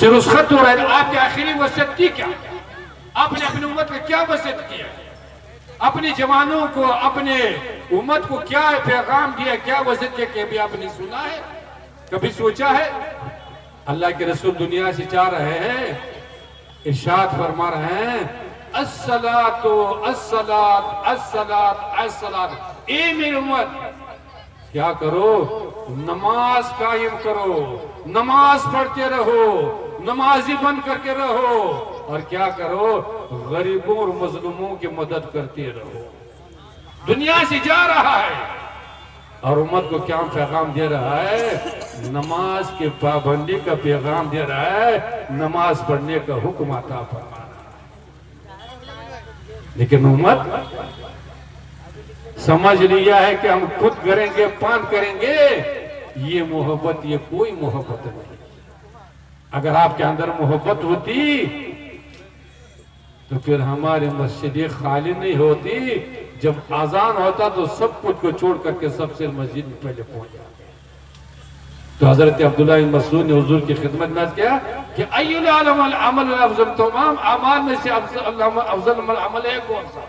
سے رسخت ہو رہا ہے. آپ کی آخری وصیت کی کیا؟ آپ نے اپنی امت کو کیا وصیت کیا؟ اپنی جوانوں کو، اپنے امت کو کیا پیغام دیا، کیا وصیت کیا کہ ابھی آپ نے سنا ہے، کبھی سوچا ہے؟ اللہ کے رسول دنیا سے جا رہے ہیں، ارشاد فرما رہے ہیں الصلاۃ الصلاۃ الصلاۃ الصلاۃ. اے میری امت کیا کرو؟ نماز قائم کرو، نماز پڑھتے رہو، نمازی بن کر کے رہو، اور کیا کرو؟ غریبوں اور مظلوموں کی مدد کرتے رہو. دنیا سے جا رہا ہے اور امت کو کیا پیغام دے رہا ہے؟ نماز کے پابندی کا پیغام دے رہا ہے، نماز پڑھنے کا حکم عطا فرما رہا ہے. لیکن امت سمجھ لیا ہے کہ ہم خود کریں گے، پان کریں گے. یہ محبت، یہ کوئی محبت نہیں. اگر آپ کے اندر محبت ہوتی تو پھر ہماری مسجدیں خالی نہیں ہوتی. جب اذان ہوتا تو سب کچھ کو چھوڑ کر کے سب سے مسجد میں پہلے پہنچ جاتے. تو حضرت عبداللہ بن مسعود نے حضور کی خدمت میں کیا کہ ای العمل الافضل، تمام اعمال میں سے افضل عمل ہے کون سا؟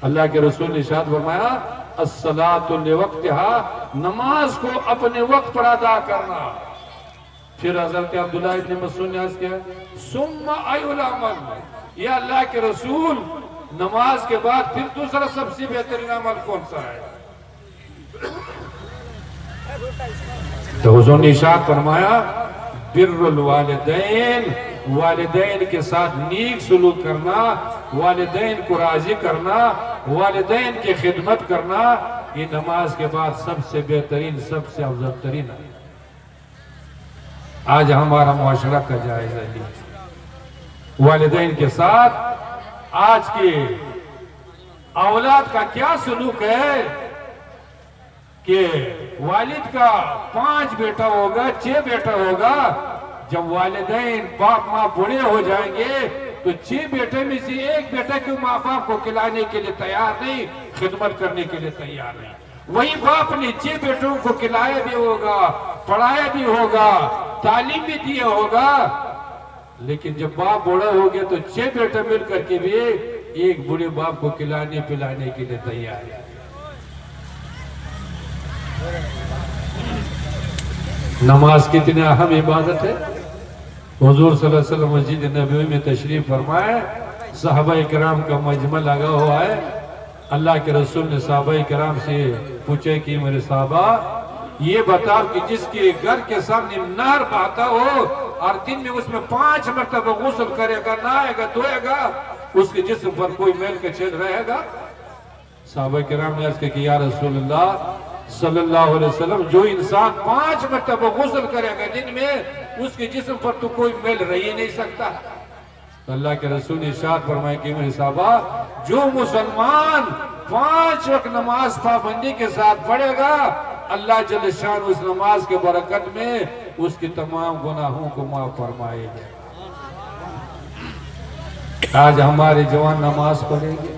اللہ کے رسول نے ارشاد فرمایا الصلاۃ لوقتها، نماز کو اپنے وقت پر ادا کرنا. پھر حضرت عبداللہ بن مسعود نے عرض کیا ثم ای العمل، یا اللہ کے رسول نماز کے بعد پھر دوسرا سب سے بہترین عمل کون سا ہے؟ تو حضور نے ارشاد فرمایا بر الوالدین، والدین کے ساتھ نیک سلوک کرنا، والدین کو راضی کرنا، والدین کی خدمت کرنا، یہ نماز کے بعد سب سے بہترین، سب سے افضل ترین ہے. آج ہمارا معاشرہ کا جائزہ لیجیے، والدین کے ساتھ آج کے اولاد کا کیا سلوک ہے کہ والد کا 5 بیٹا ہوگا، 6 بیٹا ہوگا. جب والدین باپ ماں بوڑھے ہو جائیں گے تو 6 بیٹے میں سے 1 بیٹا کیوں ماں باپ کو کھلانے کے لیے تیار نہیں، خدمت کرنے کے لیے تیار نہیں. وہی باپ نے 6 بیٹوں کو کھلایا بھی ہوگا، پڑھایا بھی ہوگا، تعلیم بھی دیا ہوگا، لیکن جب باپ بوڑھا ہو گیا تو 6 بیٹے مل کر کے بھی ایک بوڑھے باپ کو کھلانے پلانے کے لیے تیار ہے. نماز کتنی اہم عبادت ہے. حضور صلی اللہ علیہ وسلم مسجد نبوی میں تشریف فرمائے، صحابہ کرام کا مجمع لگا ہوا ہے. اللہ کے رسول نے صحابہ کرام سے پوچھے کہ میرے صحابہ یہ بتاؤ کہ جس کے گھر کے سامنے نہر بہتا ہو اور دن میں اس میں 5 مرتبہ غسل کرے گا، نہائے گا، دھوئے گا، اس کے جسم پر کوئی میل کا چھید رہے گا؟ صحابہ کرام نے عرض کیا کہ یا رسول اللہ صلی اللہ علیہ وسلم، جو انسان 5 مرتبہ غسل کرے گا دن میں، اس کے جسم پر تو کوئی میل رہ ہی نہیں سکتا. تو اللہ کے رسول نے ارشاد فرمایا کہ میرے صحابہ، جو مسلمان 5 وقت نماز پابندی کے ساتھ پڑھے گا، اللہ جل شان اس نماز کے برکت میں اس کی تمام گناہوں کو معاف فرمائے گا. آج ہمارے جوان نماز پڑھیں گے،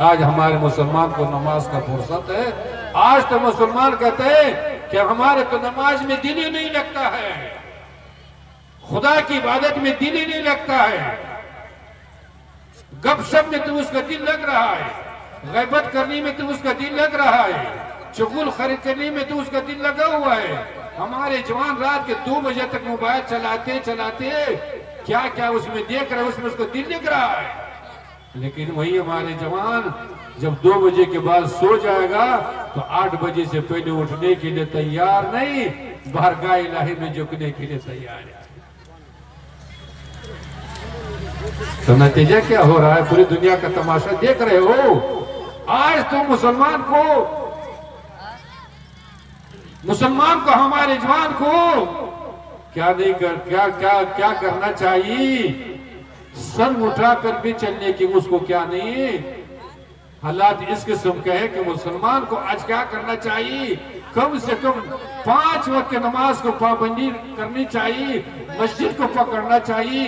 آج ہمارے مسلمان کو نماز کا فرصت ہے. آج تو مسلمان کہتے ہیں کہ ہمارے تو نماز میں دل ہی نہیں لگتا ہے، خدا کی عبادت میں دل ہی نہیں لگتا ہے، گپ شپ میں تو اس کا دل لگ رہا ہے، غیبت کرنے میں تو اس کا دل لگ رہا ہے، چغل خرید کرنے میں تو اس کا دل لگا ہوا ہے. ہمارے جوان رات کے 2 بجے تک موبائل چلاتے چلاتے کیا کیا اس میں دیکھ رہے، اس میں اس کو دل لگ رہا ہے. لیکن وہی ہمارے جوان جب 2 بجے کے بعد سو جائے گا تو 8 بجے سے پہلے اٹھنے کے لیے تیار نہیں، بارگاہ الہی میں جھکنے کے لیے تیار ہے. تو نتیجہ کیا ہو رہا ہے؟ پوری دنیا کا تماشا دیکھ رہے ہو. آج تو مسلمان کو ہمارے جوان کو کیا کرنا چاہیے؟ سر اٹھا کر بھی چلنے کی اس کو کیا نہیں. حالات اس قسم کا ہے کہ مسلمان کو آج کیا کرنا چاہیے؟ کم سے کم 5 وقت نماز کو پابندی کرنی چاہیے، مسجد کو پکڑنا چاہیے.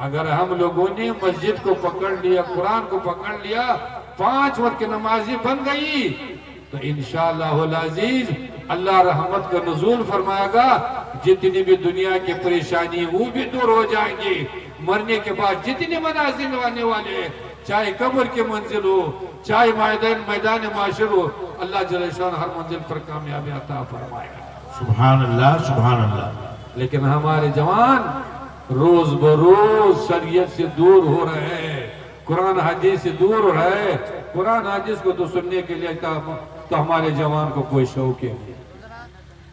اگر ہم لوگوں نے مسجد کو پکڑ لیا، قرآن کو پکڑ لیا، 5 وقت نمازی بن گئی تو انشاءاللہ العزیز اللہ رحمت کا نزول فرمائے گا. جتنی بھی دنیا کی پریشانی وہ بھی دور ہو جائیں گی. مرنے کے بعد جتنے منازل آنے والے ہیں, چاہے قبر کی منزل ہو, چاہے میدان معاشر ہو, اللہ جل شان ہر منزل پر کامیابی عطا فرمائے گا. سبحان اللہ سبحان اللہ. لیکن ہمارے جوان روز بروز شریعت سے دور ہو رہے ہیں, قرآن حدیث سے دور ہو رہے ہیں. قرآن حدیث کو تو سننے کے لیے تو ہمارے جوان کو کوئی شوق ہے.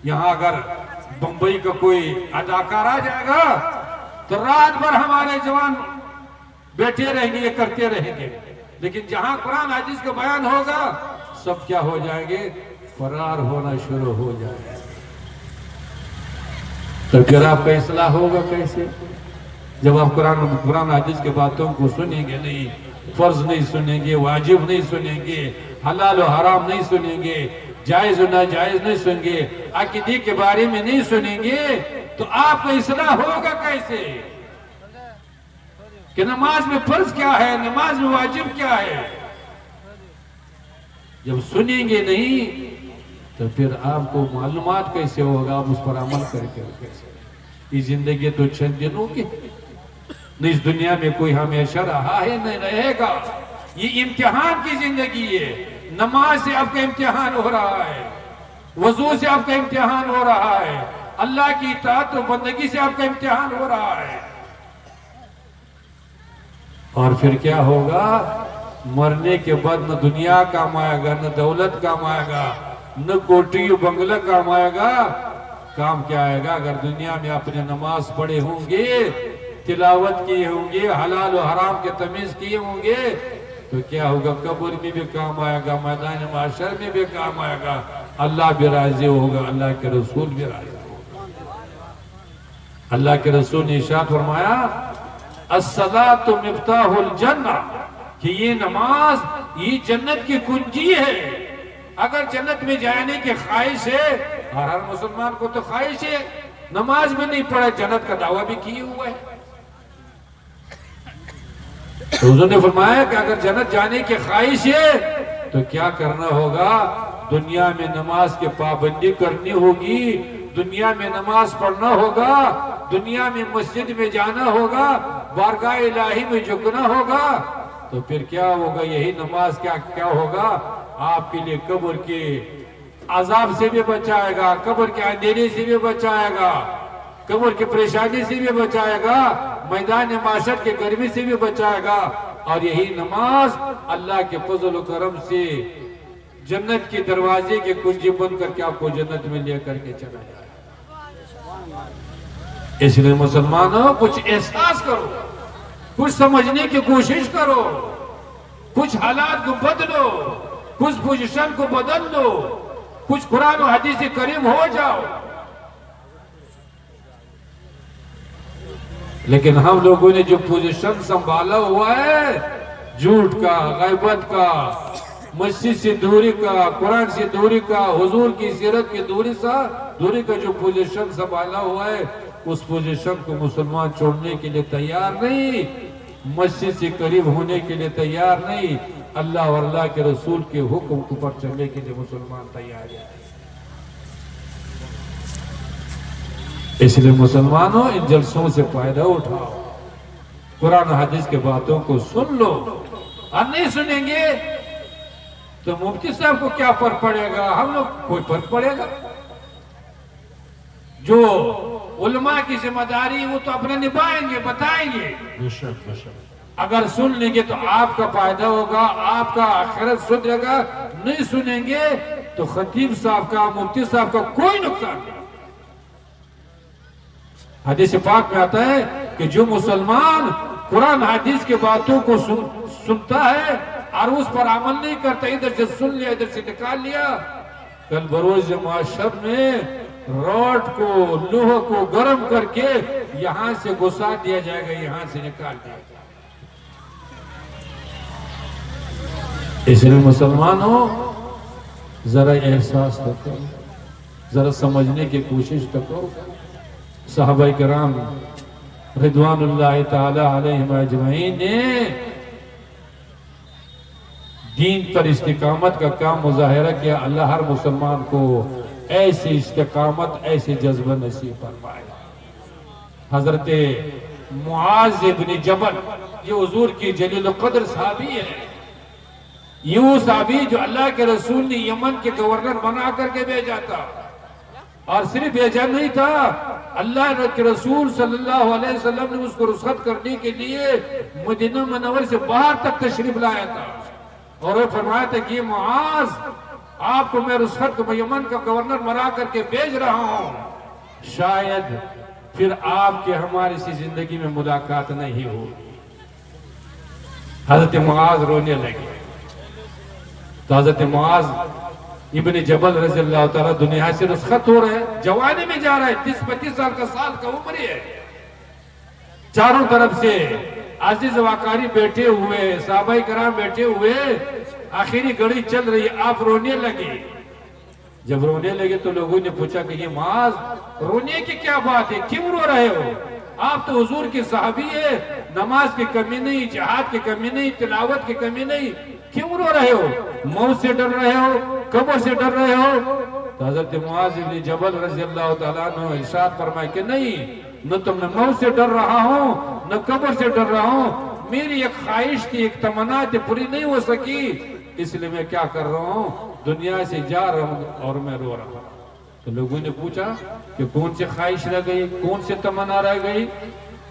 یہاں اگر بمبئی کا کوئی اداکار آ جائے گا تو رات بھر ہمارے جوان بیٹھے رہیں گے, کرتے رہیں گے. لیکن جہاں قرآن حدیث کا بیان ہوگا سب کیا ہو جائیں گے, فرار ہونا شروع ہو جائے گا. تو پھر آپ کا اصلاح ہوگا کیسے جب آپ قرآن حدیث کے باتوں کو سنیں گے نہیں, فرض نہیں سنیں گے, واجب نہیں سنیں گے, حلال و حرام نہیں سنیں گے, جائز و ناجائز نہیں سنیں گے, عقیدے کے بارے میں نہیں سنیں گے, تو آپ کا اصلاح ہوگا کیسے کہ نماز میں فرض کیا ہے, نماز میں واجب کیا ہے. جب سنیں گے نہیں تو پھر آپ کو معلومات کیسے ہوگا, آپ اس پر عمل کر کے کیسے. یہ زندگی تو چند دنوں کی, اس دنیا میں کوئی ہمیشہ رہا ہے نہیں رہے گا. یہ امتحان کی زندگی ہے. نماز سے آپ کا امتحان ہو رہا ہے, وضو سے آپ کا امتحان ہو رہا ہے, اللہ کی اطاعت و بندگی سے آپ کا امتحان ہو رہا ہے. اور پھر کیا ہوگا, مرنے کے بعد نہ دنیا کام آئے گا, نہ دولت کام آئے گا, نہ کوٹھی و بنگلہ کام آئے گا. کام کیا آئے گا, اگر دنیا میں اپنے نماز پڑھے ہوں گے, تلاوت کیے ہوں گے, حلال و حرام کے تمیز کیے ہوں گے, تو کیا ہوگا, قبر میں بھی کام آئے گا, میدان معاشر میں بھی کام آئے گا. اللہ بھی راضی ہوگا, اللہ کے رسول بھی راضی ہوگا. اللہ کے رسول نے ارشاد فرمایا, الصلاۃ مفتاح الجنہ, کہ یہ نماز یہ جنت کی کنجی ہے. اگر جنت میں جانے کی خواہش ہے, اور ہر مسلمان کو تو خواہش ہے, نماز میں نہیں پڑھے جنت کا دعویٰ بھی کیے ہوا ہے. حضور نے فرمایا کہ اگر جنت جانے کی خواہش ہے تو کیا کرنا ہوگا, دنیا میں نماز کی پابندی کرنی ہوگی, دنیا میں نماز پڑھنا ہوگا, دنیا میں مسجد میں جانا ہوگا, بارگاہ الہی میں جھکنا ہوگا. تو پھر کیا ہوگا, یہی نماز کیا ہوگا, آپ کے لیے قبر کے عذاب سے بھی بچائے گا, قبر کے اندھیرے سے بھی بچائے گا, قبر کی پریشانی سے بھی بچائے گا, میدان معاشر کے گرمی سے بھی بچائے گا. اور یہی نماز اللہ کے فضل و کرم سے جنت کے دروازے کے کنجی بند کر کے آپ کو جنت میں لے کر کے چلا جائے. اس لیے مسلمانوں کچھ احساس کرو, کچھ سمجھنے کی کوشش کرو, کچھ حالات کو بدلو, کچھ پوزیشن کو بدل دو, کچھ قرآن و حدیث سے قریب ہو جاؤ. لیکن ہم لوگوں نے جو پوزیشن سنبھالا ہوا ہے, جھوٹ کا, غیبت کا, مسجد سے دوری کا, قرآن سے دوری کا, حضور کی سیرت کی دوری کا جو پوزیشن سنبھالا ہوا ہے, اس پوزیشن کو مسلمان چھوڑنے کے لیے تیار نہیں, مسجد سے قریب ہونے کے لیے تیار نہیں, اللہ اور اللہ کے رسول کے حکم پر چلنے کے لیے مسلمان تیار ہے. اس لیے مسلمانوں ان جلسوں سے فائدہ اٹھاؤ, قرآن حدیث کے باتوں کو سن لو. اور نہیں سنیں گے تو مفتی صاحب کو کیا فرق پڑے گا, ہم لوگ کوئی فرق پڑے گا. جو علماء کی ذمہ داری وہ تو اپنے نبھائیں گے, بتائیں گے. اگر سن لیں گے تو آپ کا فائدہ ہوگا, آپ کا آخرت سدھرے گا. نہیں سنیں گے تو خطیب صاحب کا, مفتی صاحب کا کوئی نقصان نہیں. حدیث پاک میں آتا ہے کہ جو مسلمان قرآن حدیث کے باتوں کو سنتا ہے اور اس پر عمل نہیں کرتا, ادھر سے سن لیا ادھر سے نکال لیا, کل بروز معاشر میں روڈ کو, لوہ کو گرم کر کے یہاں سے گھسا دیا جائے گا, یہاں سے نکال دیا جائے گا. اس لیے مسلمانوں ذرا احساس کرو, ذرا سمجھنے کی کوشش کرو. صحابہ کرام رضوان اللہ تعالی علیہم اجمعین نے دین پر استقامت کا کام مظاہرہ کیا. اللہ ہر مسلمان کو ایسی استقامت ایسے جذبہ نصیب فرمائے۔ حضرت معاذ بن جبل یہ حضور کی جلیل القدر صحابی ہے، یہ وہ صحابی جو اللہ کے رسول نے یمن کے گورنر بنا کر کے بھیجا تھا، اور صرف بھیجا نہیں تھا، اللہ کے رسول صلی اللہ علیہ وسلم نے اس کو رخصت کرنے کے لیے مدینہ منور سے باہر تک تشریف لایا تھا، اور وہ فرمایا تھا کہ معاذ آپ کو میں رخصت کو یمن کا گورنر بنا کر کے بھیج رہا ہوں، شاید پھر آپ کے ہماری سی زندگی میں ملاقات نہیں ہوگی۔ حضرت معاذ رونے لگے، تو حضرت معاذ ابن جبل رضی اللہ تعالیٰ دنیا سے رخصت ہو رہے ہیں، جوانی میں جا رہا ہے، 30-35 سال کا عمر ہے، چاروں طرف سے عزیز وقاری بیٹھے ہوئے، صحابہ کرام بیٹھے ہوئے، آخری گھڑی چل رہی ہے، آپ رونے لگے۔ جب رونے لگے تو لوگوں نے پوچھا کہ یہ معاذ رونے کی کیا بات ہے، کیوں رو رہے ہو؟ آپ تو حضور کی صحابی ہے، نماز کی کمی نہیں، جہاد کی کمی نہیں، تلاوت کی کمی نہیں، کیوں رو رہے ہو؟ موت سے ڈر رہے ہو، قبر سے ڈر رہے ہو؟ تو حضرت معاذ بن جبل رضی اللہ تعالیٰ عنہ ارشاد فرمائے کہ نہیں، نہ تو میں موت سے ڈر رہا ہوں، نہ قبر سے ڈر رہا ہوں، میری ایک خواہش تھی، ایک تمنا تھی، پوری نہیں ہو سکی، اس لیے میں کیا کر رہا ہوں، دنیا سے جا رہا ہوں اور میں رو رہا ہوں۔ تو لوگوں نے پوچھا کہ کون سی خواہش رہ گئی، کون سی تمنا رہ گئی؟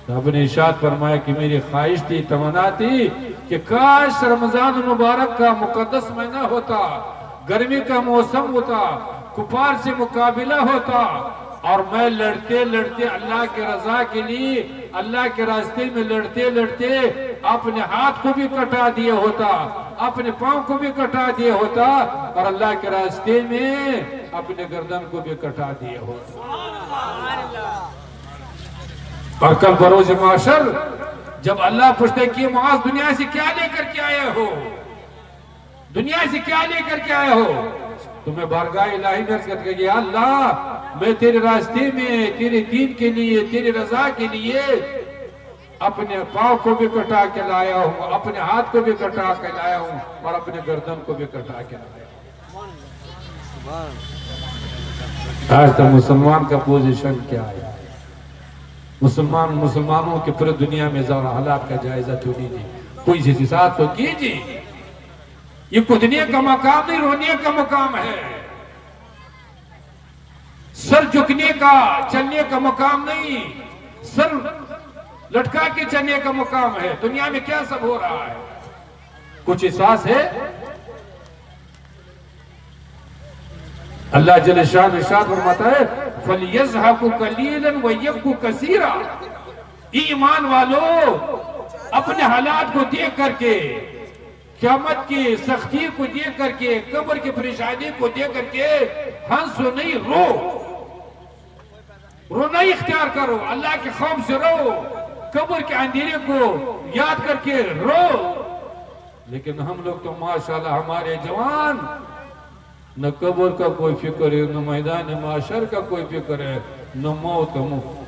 تو آپ نے ارشاد فرمایا کہ میری خواہش تھی، تمنا تھی کہ کاش رمضان مبارک کا مقدس مہینہ ہوتا، گرمی کا موسم ہوتا، کفار سے مقابلہ ہوتا، اور میں لڑتے لڑتے اللہ کے رضا کے لیے، اللہ کے راستے میں لڑتے لڑتے اپنے ہاتھ کو بھی کٹا دیا ہوتا، اپنے پاؤں کو بھی کٹا دیا ہوتا، اور اللہ کے راستے میں اپنے گردن کو بھی کٹا دیا ہوتا۔ اور کل بروز معاشر جب اللہ پوچھتے کہ معاذ دنیا سے کیا لے کر کے آئے ہو، دنیا سے کیا لے کر کے آئے ہو، تو میں بارگاہ الہی میں عرض کرتا کہ یا اللہ میں تیرے راستے میں، تیرے دین کے لیے، تیری رضا کے لیے اپنے پاؤں کو بھی کٹا کے لایا ہوں، اپنے ہاتھ کو بھی کٹا کے لایا ہوں، اور اپنے گردن کو بھی کٹا کے لایا ہوں۔ آج تو مسلمان کا پوزیشن کیا ہے؟ مسلمانوں کے پورے دنیا میں ذرا حالات کا جائزہ تو لیجیے، کوئی سی ساتھ تو کیجیے۔ یہ کودنے کا مقام نہیں، رونے کا مقام ہے، سر جھکنے کا، چلنے کا مقام نہیں، سر لٹکا کے چلنے کا مقام ہے۔ دنیا میں کیا سب ہو رہا ہے، کچھ احساس ہے؟ اللہ جل شان ارشاد فرماتا ہے فَلْيَضْحَكُوا قَلِيلًا وَيَبْكُوا كَثِيرًا۔ ایمان والو اپنے حالات کو دیکھ کر کے، قیامت کی سختی کو دیکھ کر کے، قبر کی پریشانی کو دیکھ کر کے ہنسو نہیں، رو، رونا اختیار کرو، اللہ کے خوف سے رو، قبر کے اندھیرے کو یاد کر کے رو۔ لیکن ہم لوگ تو ماشاءاللہ ہمارے جوان، نہ قبر کا کوئی فکر ہے، نہ میدان معاشر کا کوئی فکر ہے، نہ موت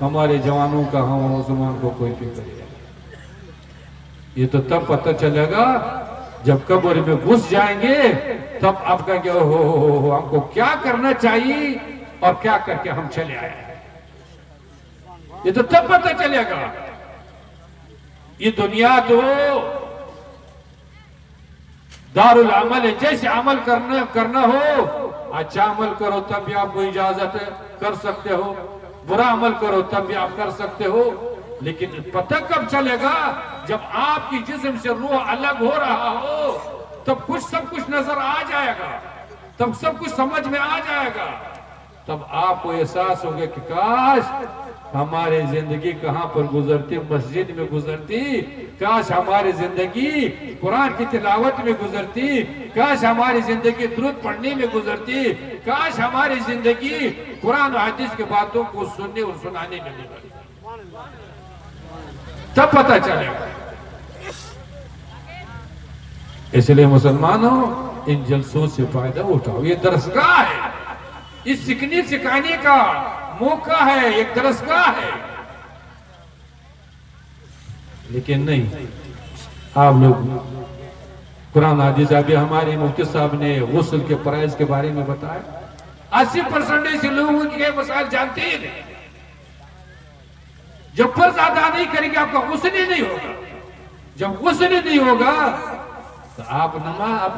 ہمارے جوانوں کا، ہم مسلمان کو کوئی فکر ہے۔ یہ تو تب پتہ چلے گا جب قبر میں گھس جائیں گے، تب آپ کا کیا ہو ہم کو کیا کرنا چاہیے اور کیا کر کے ہم چلے آئے ہیں، یہ تو تب پتہ چلے گا۔ یہ دنیا تو دار العمل ہے، جیسے عمل کرنا ہو، اچھا عمل کرو تب بھی آپ کو اجازت ہے، کر سکتے ہو، برا عمل کرو تب بھی آپ کر سکتے ہو، لیکن پتہ کب چلے گا جب آپ کی جسم سے روح الگ ہو رہا ہو، تب سب کچھ نظر آ جائے گا، تب سب کچھ سمجھ میں آ جائے گا، تب آپ کو احساس ہوگا کہ کاش ہماری زندگی کہاں پر گزرتی، مسجد میں گزرتی، کاش ہماری زندگی قرآن کی تلاوت میں گزرتی، کاش ہماری زندگی درود پڑھنے میں گزرتی، کاش ہماری زندگی قرآن و حدیث کے باتوں کو سننے اور سنانے میں گزرتی، تب پتہ چلے گا۔ اس لیے مسلمانوں ان جلسوں سے فائدہ اٹھاؤ، یہ درسگاہ ہے، اس سیکھنے سکھانے کا موقع ہے، ایک درسگاہ ہے، لیکن نہیں، آپ لوگ قرآن حدیث ابھی ہمارے مفتی صاحب نے غسل کے فرائض کے بارے میں بتایا، 80% ایسے لوگوں کے مسائل جانتے ہی نہیں. جب فرض ادا نہیں کریں گے آپ کا غسل ہی نہیں ہوگا. جب غسل ہی نہیں ہوگا تو آپ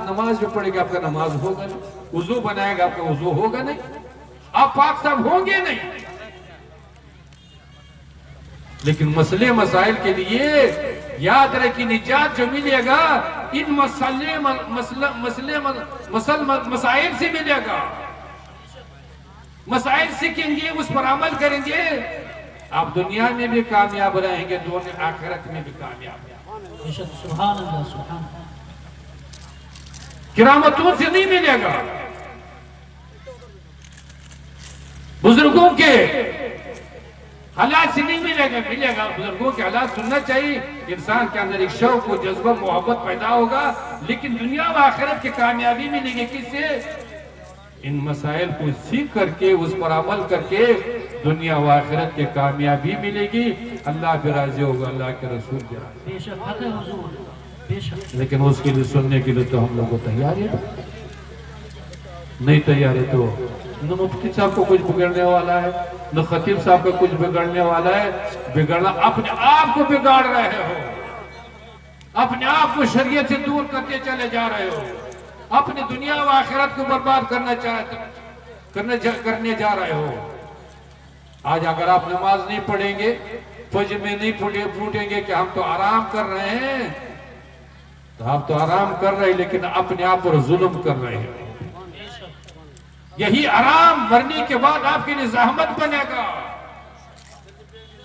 نماز جو پڑھیں گے آپ کا نماز ہوگا نہیں. وضو بنائے گا آپ کا وضو ہوگا نہیں. آپ پاک صاحب ہوں گے نہیں. لیکن مسئلے مسائل کے لیے یاد رکھیں نجات جو ملے گا ان مسائل سے ملے گا. مسائل سیکھیں گے اس پر عمل کریں گے آپ دنیا میں بھی کامیاب رہیں گے دنیا آخرت میں بھی کامیاب رہیں گے. سبحان اللہ سبحان اللہ. کرامتوں سے نہیں ملے گا. بزرگوں کے حالات سے نہیں ملے گا. بزرگوں کے حالات سننا چاہیے. انسان کے اندر ایک شوق و جذبہ محبت پیدا ہوگا. لیکن دنیا و آخرت کی کامیابی ملے گی کس سے؟ ان مسائل کو سیکھ کر کے اس پر عمل کر کے دنیا و آخرت کی کامیابی ملے گی. اللہ بھی راضی ہوگا, اللہ کے رسول بھی راضی. بے شک حق ہے حضور, بے شک. لیکن اس کے لیے سننے کے لیے تو ہم لوگوں کو تیار ہے نہیں. تیار ہے تو نہ مفتی صاحب کو کچھ بگڑنے والا ہے, نہ خطیب صاحب کو کچھ بگڑنے والا ہے. بگڑنا اپنے آپ کو بگاڑ رہے ہو. اپنے آپ کو شریعت سے دور کرتے چلے جا رہے ہو. اپنی دنیا و آخرت کو برباد کرنے جا رہے ہو. آج اگر آپ نماز نہیں پڑھیں گے, فجر میں نہیں پھوٹیں گے کہ ہم تو آرام کر رہے ہیں, تو آپ تو آرام کر رہے ہیں لیکن اپنے آپ پر ظلم کر رہے ہیں. یہی آرام مرنے کے بعد آپ کے لیے زحمت بنے گا.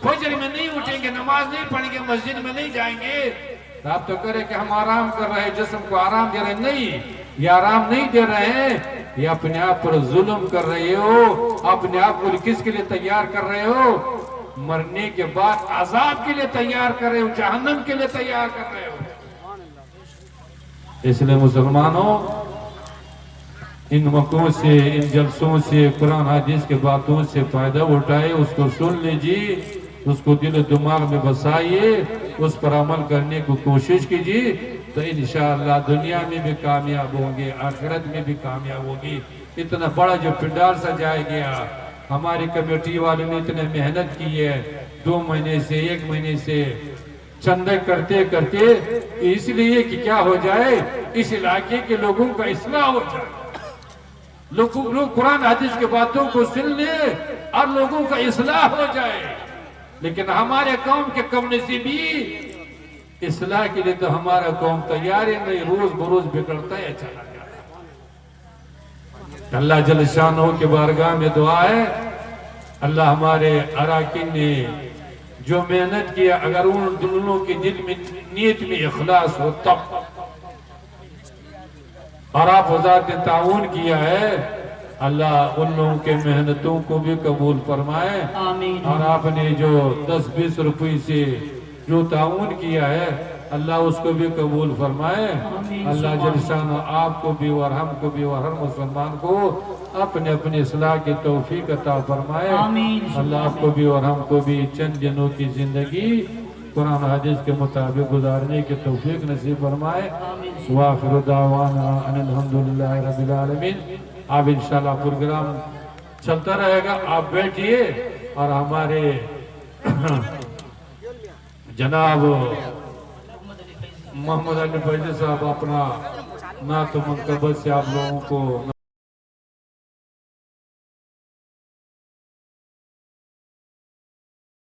فجر میں نہیں اٹھیں گے, نماز نہیں پڑھیں گے, مسجد میں نہیں جائیں گے, آپ تو کرے کہ ہم آرام کر رہے ہیں, جسم کو آرام دے رہے ہیں. نہیں, یہ آرام نہیں دے رہے ہیں, یہ اپنے آپ پر ظلم کر رہے ہو. اپنے آپ کو کس کے لیے تیار کر رہے ہو؟ مرنے کے بعد عذاب کے لیے تیار کر رہے ہو, جہنم کے لیے تیار کر رہے ہو. اس لیے مسلمانوں ان موقعوں سے, ان جلسوں سے, قرآن حدیث کے باتوں سے فائدہ اٹھائے, اس کو سن لیجیے, اس کو دل و دماغ میں بسائیے, اس پر عمل کرنے کو کوشش کیجیے, تو انشاءاللہ دنیا میں بھی کامیاب ہوں گے, آخرت میں بھی کامیاب ہوگی. اتنا بڑا جو پنڈال سجایا گیا, ہماری کمیٹی والوں نے اتنے محنت کی ہے, 2 مہینے سے 1 مہینے سے چندے کرتے کرتے, اس لیے کہ کیا ہو جائے, اس علاقے کے لوگوں کا اصلاح ہو جائے. لوگ قرآن حدیث کے باتوں کو سن لے اور لوگوں کا اصلاح ہو جائے. لیکن ہمارے قوم کے کم نصیبی اصلاح کے لیے تو ہمارا قوم تیار ہی نہیں, روز بروز بگڑتا ہے, چلا جاتا ہے. اللہ جل شانہ کے بارگاہ میں دعا ہے, اللہ ہمارے اراکین نے جو محنت کیا, اگر ان دلوں کے دل میں نیت میں اخلاص ہو تب, اور آپ حضرات نے تعاون کیا ہے, اللہ ان لوگوں کے محنتوں کو بھی قبول فرمائے. آمین. اور آپ نے جو 10-20 روپے سے جو تعاون کیا ہے, اللہ اس کو بھی قبول فرمائے. آمین. اللہ جل شانہ آپ کو بھی اور ہم کو بھی اور ہر مسلمان کو اپنے اپنے اصلاح کی توفیق عطا فرمائے. آمین. اللہ آپ کو بھی اور ہم کو بھی چند دنوں کی زندگی قرآن حدیث کے مطابق گزارنے کی توفیق نصیب فرمائے. وآخر دعوانا ان الحمدللہ رب العالمین. اب انشاءاللہ پروگرام چلتا رہے گا, آپ بیٹھئے اور ہمارے جناب محمد علی فیضی صاحب اپنا نعت و منقبت سے آپ لوگوں کو